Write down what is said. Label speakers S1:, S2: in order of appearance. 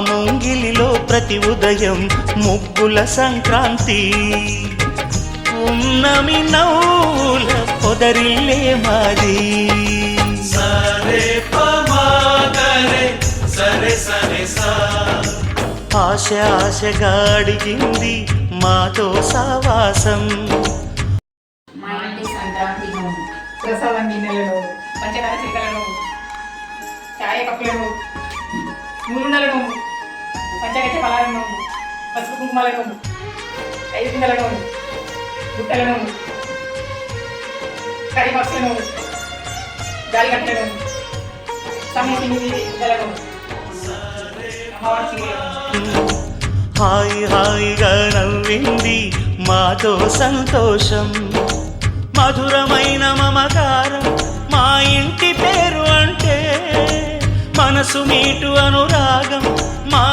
S1: ముంగిలిలో ప్రతి ఉదయం ముగ్గుల సంక్రాంతి, ఉన్నమి నవ్వుల పొదరిల్లే మాది.
S2: సరే పమాగరే సరే సరే సా,
S1: ఆశ ఆశగా అడిగింది మాతో సావాసం.
S3: మా ఇంటి సంక్రాంతి నోము,
S4: ప్రసాదం గిన్నెలను, పంచదార చిలకలను, ఛాయ కప్పులను, నూనెలను, పంచగచ్చ ఫలాలను, పసుపు కుంకుమలను, 5 గింజలను, గుట్టలను, కడి పక్షులను, గాలిగట్టలను, సమేసింది గుడ్డలను, అమ్మవారి చీరలను.
S1: హాయి హాయిగా నవ్వింది మాతో సంతోషం, మధురమైన మమకారం మా ఇంటి పేరు అంటే, మనసు మీటు అనురాగం మా